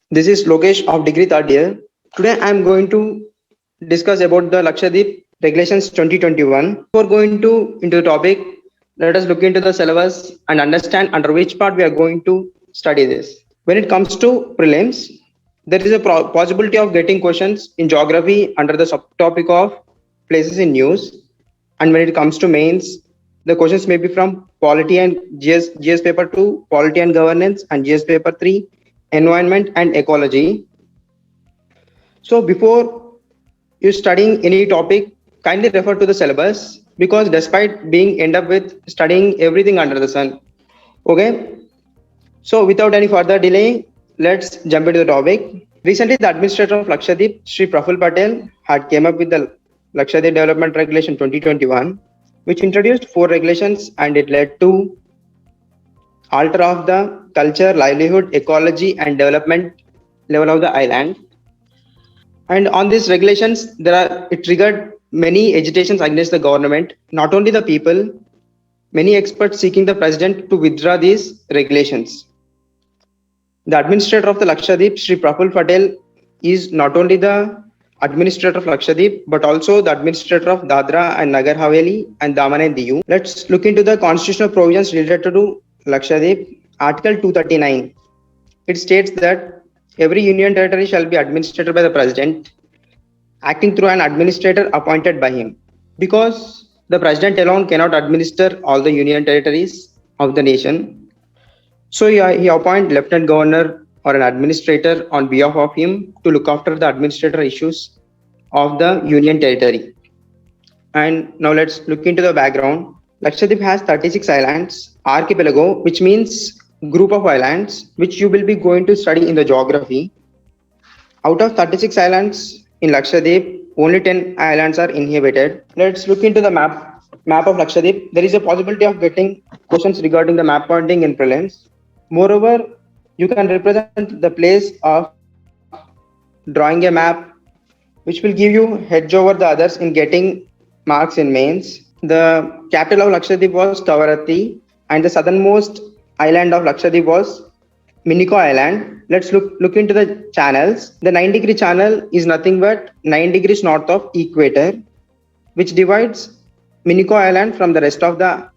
This is Lokesh of degree third year. Today I am going to discuss about the Lakshadweep Regulations 2021. Before going into the topic, let us look into the syllabus and understand under which part we are going to study this. When it comes to prelims, there is a possibility of getting questions in geography under the subtopic of places in news. And when it comes to mains, the questions may be from polity and GS paper 2, polity and governance, and GS paper 3, environment and ecology. So before you studying any topic, kindly refer to the syllabus because despite being end up with studying everything under the sun. Okay. So without any further delay, let's jump into the topic. Recently, the administrator of Lakshadweep, Sri Praful Patel, had came up with the Lakshadweep Development Regulation 2021, which introduced 4 regulations and it led to alter of the culture, livelihood, ecology, and development level of the island. And on these regulations, it triggered many agitations against the government, not only the people, many experts seeking the president to withdraw these regulations. The administrator of the Lakshadweep, Sri Praful Patel, is not only the administrator of Lakshadweep, but also the administrator of Dadra and Nagar Haveli and Daman and Diu. Let's look into the constitutional provisions related to Lakshadweep. Article 239. It states that every union territory shall be administered by the president, acting through an administrator appointed by him. Because the president alone cannot administer all the union territories of the nation, so he appoints lieutenant governor or an administrator on behalf of him to look after the administrator issues of the union territory. And now let's look into the background. Lakshadweep has 36 islands, archipelago, which means group of islands, which you will be going to study in the geography. Out of 36 islands in Lakshadweep, only 10 islands are inhabited. Let's look into the map of Lakshadweep. There is a possibility of getting questions regarding the map pointing in prelims. Moreover, you can represent the place of drawing a map, which will give you hedge over the others in getting marks in mains. The capital of Lakshadweep was Kavaratti, and the southernmost island of Lakshadweep was Miniko Island. Let's look into the channels. The 9-degree channel is nothing but 9 degrees north of equator, which divides Miniko Island from the rest of the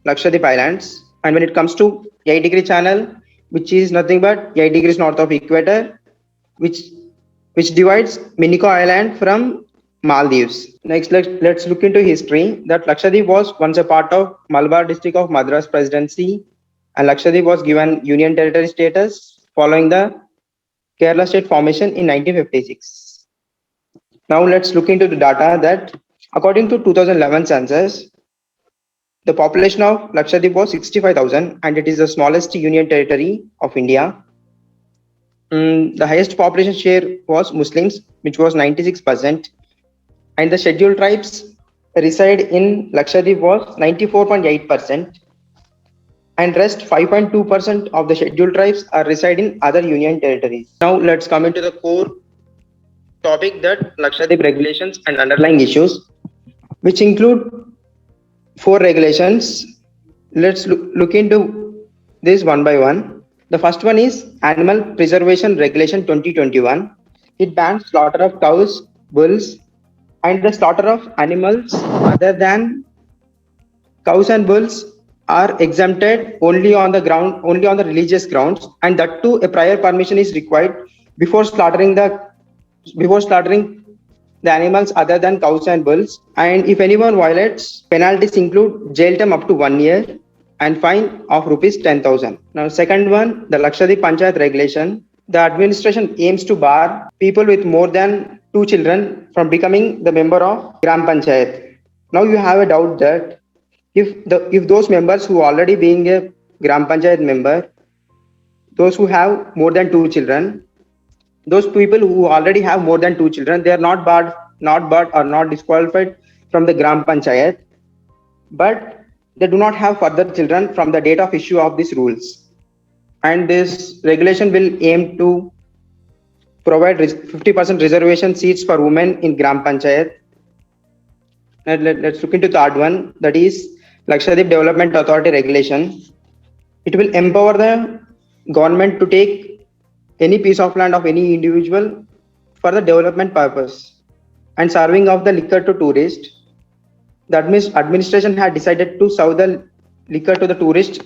Lakshadweep Islands. And when it comes to 8-degree channel, which is nothing but 8 degrees north of equator, which divides Miniko Island from Maldives. Next, let's look into history. That Lakshadweep was once a part of Malabar district of Madras Presidency, and Lakshadweep was given union territory status following the Kerala state formation in 1956. Now let's look into the data that according to 2011 census, the population of Lakshadweep was 65,000 and it is the smallest union territory of India. The highest population share was Muslims, which was 96%, and the scheduled tribes reside in Lakshadweep was 94.8%, and rest 5.2% of the scheduled tribes are reside in other union territories. Now let's come into the core topic, that Lakshadweep regulations and underlying issues, which include 4 regulations. Let's look into this one by one. The first one is Animal Preservation Regulation 2021. It bans slaughter of cows, bulls, and the slaughter of animals other than cows and bulls are exempted only on the religious grounds, and that too a prior permission is required before slaughtering the animals other than cows and bulls. And if anyone violates, penalties include jail term up to 1 year and fine of rupees 10,000. Now, second one, the Lakshadweep Panchayat regulation. The administration aims to bar people with more than 2 children from becoming the member of Gram Panchayat. Now you have a doubt that if those members who already being a Gram Panchayat member, those who have more than 2 children, those people who already have more than 2 children, they are not barred or not disqualified from the Gram Panchayat, but they do not have further children from the date of issue of these rules. And this regulation will aim to provide 50% reservation seats for women in Gram Panchayat. And let's look into the third one, that is Lakshadweep Development Authority regulation. It will empower the government to take any piece of land of any individual for the development purpose and serving of the liquor to tourists. The administration had decided to serve the liquor to the tourists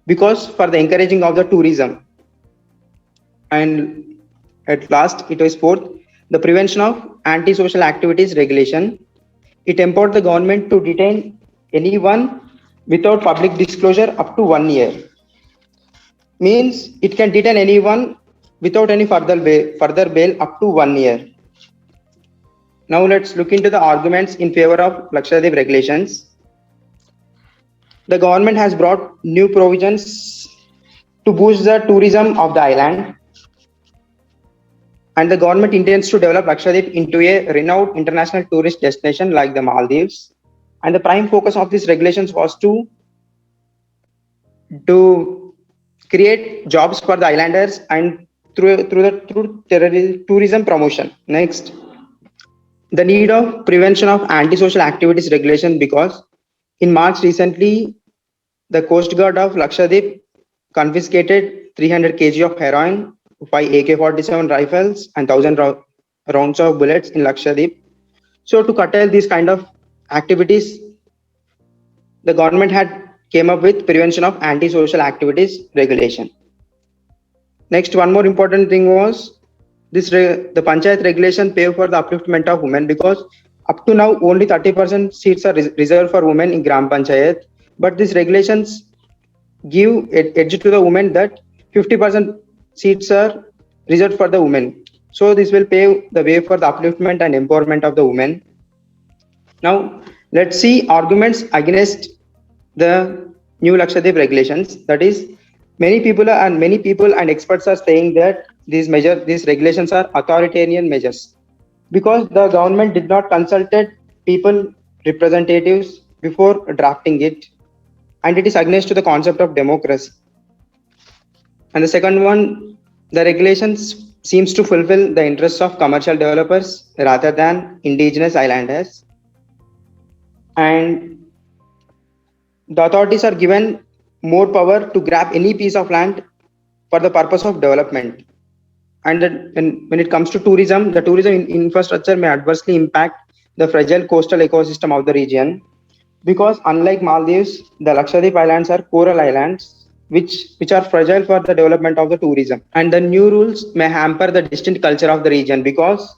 because for the encouraging of the tourism. And at last, it was fourth, the prevention of antisocial activities regulation. It empowered the government to detain anyone without public disclosure up to 1 year. Means it can detain anyone without any further bail up to 1 year. Now let's look into the arguments in favor of Laxative regulations. The government has brought new provisions to boost the tourism of the island, and the government intends to develop Lakshadweep into a renowned international tourist destination like the Maldives. And the prime focus of these regulations was to create jobs for the islanders and through tourism promotion. Next, the need of prevention of antisocial activities regulation, because in March recently, the Coast Guard of Lakshadweep confiscated 300 kg of heroin, 5 AK-47 rifles, and 1,000 rounds of bullets in Lakshadweep. So to curtail these kind of activities, the government had came up with prevention of antisocial activities regulation. Next, one more important thing was the Panchayat regulation pave for the upliftment of women, because up to now only 30% seats are reserved for women in Gram Panchayat, but these regulations give edge to the women that 50% seats are reserved for the women. So this will pave the way for the upliftment and empowerment of the women. Now let's see arguments against the new Lakshadweep regulations. That is, many people and experts are saying that these regulations are authoritarian measures because the government did not consulted people representatives before drafting it, and it is against to the concept of democracy. And the second one, the regulations seems to fulfill the interests of commercial developers rather than indigenous islanders, and the authorities are given more power to grab any piece of land for the purpose of development. And when it comes to tourism, the tourism infrastructure may adversely impact the fragile coastal ecosystem of the region, because unlike Maldives, the Lakshadweep Islands are coral islands which are fragile for the development of the tourism. And the new rules may hamper the distinct culture of the region, because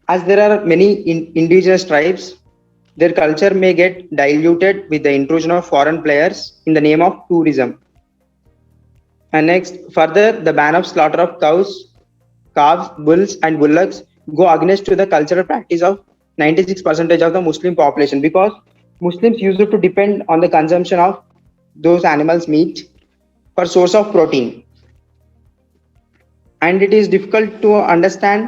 as there are many indigenous tribes, their culture may get diluted with the intrusion of foreign players in the name of tourism. And next, further, the ban of slaughter of cows, calves, bulls, and bullocks go against to the cultural practice of 96% of the Muslim population, because Muslims used to depend on the consumption of those animals' meat for source of protein. And it is difficult to understand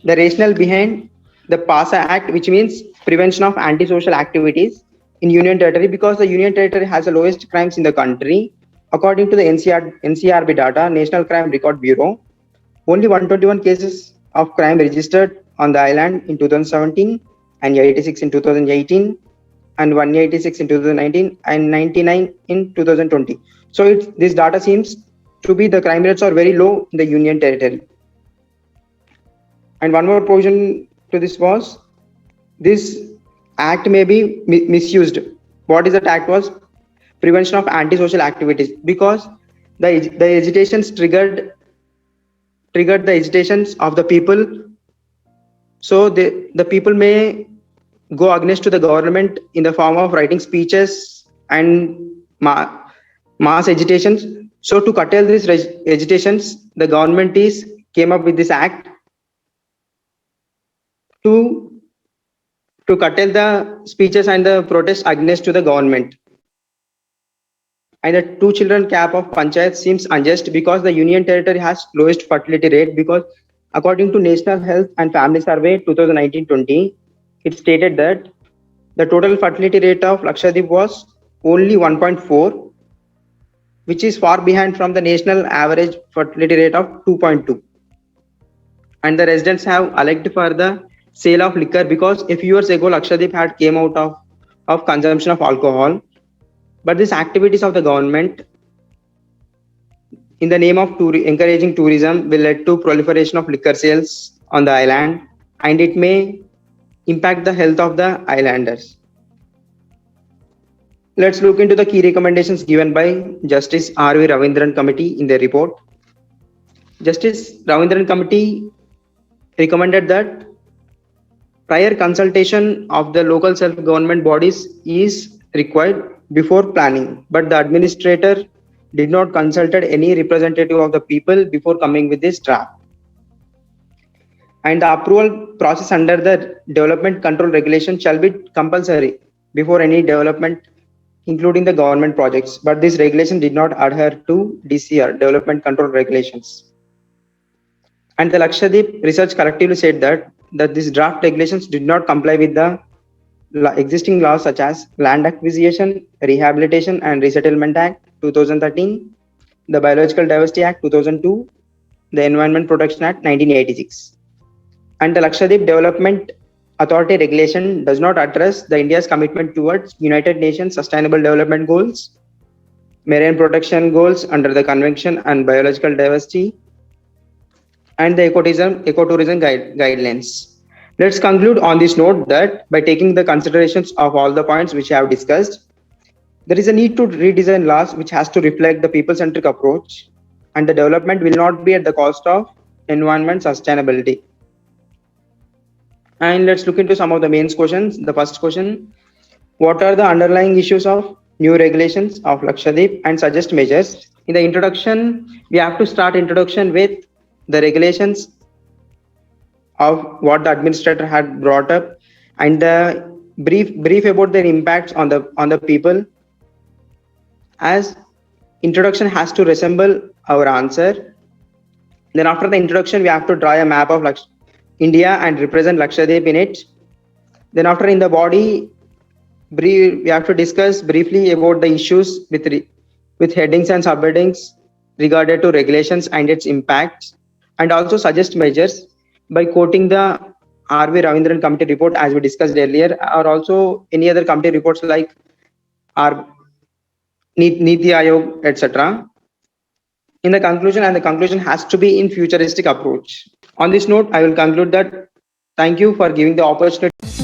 the rationale behind the PASA Act, which means Prevention of Antisocial Activities in Union Territory, because the Union Territory has the lowest crimes in the country. According to the NCRB data, National Crime Record Bureau, only 121 cases of crime registered on the island in 2017, and 86 in 2018, and 186 in 2019, and 99 in 2020. So this data seems to be the crime rates are very low in the Union Territory. And one more provision to this was, this act may be misused. What is that act was? Prevention of antisocial activities, because the agitations triggered the agitations of the people. So the people may go against to the government in the form of writing speeches and mass agitations. So to curtail these agitations, the government came up with this act to curtail the speeches and the protests against to the government. And the 2 children cap of Panchayat seems unjust, because the Union Territory has lowest fertility rate, because according to National Health and Family Survey 2019-20, it stated that the total fertility rate of Lakshadweep was only 1.4, which is far behind from the national average fertility rate of 2.2. And the residents have elected for the sale of liquor, because a few years ago Lakshadweep had came out of consumption of alcohol. But these activities of the government in the name of encouraging tourism will lead to proliferation of liquor sales on the island, and it may impact the health of the islanders. Let's look into the key recommendations given by Justice R.V. Ravindran Committee in their report. Justice Ravindran Committee recommended that prior consultation of the local self-government bodies is required before planning, but the administrator did not consulted any representative of the people before coming with this draft. And the approval process under the development control regulation shall be compulsory before any development, including the government projects. But this regulation did not adhere to DCR, development control regulations. And the Lakshadweep research collectively said that these draft regulations did not comply with the existing laws such as Land Acquisition, Rehabilitation and Resettlement Act 2013, the Biological Diversity Act 2002, the Environment Protection Act 1986. And the Lakshadweep Development Authority regulation does not address the India's commitment towards United Nations Sustainable Development Goals, marine protection goals under the Convention on Biological Diversity, and the ecotourism guidelines. Let's conclude on this note that by taking the considerations of all the points which I have discussed, there is a need to redesign laws which has to reflect the people-centric approach, and the development will not be at the cost of environment sustainability. And let's look into some of the main questions. The first question, what are the underlying issues of new regulations of Lakshadweep and suggest measures? In the introduction, we have to start introduction with the regulations of what the administrator had brought up and the brief about their impacts on the people, as introduction has to resemble our answer. Then after the introduction, we have to draw a map of India and represent Lakshadweep in it. Then after in the body, we have to discuss briefly about the issues with headings and subheadings regarded to regulations and its impacts, and also suggest measures by quoting the R.V. Ravindran Committee report as we discussed earlier, or also any other committee reports like Niti Aayog, etc. In the conclusion, and the conclusion has to be in futuristic approach. On this note, I will conclude that thank you for giving the opportunity.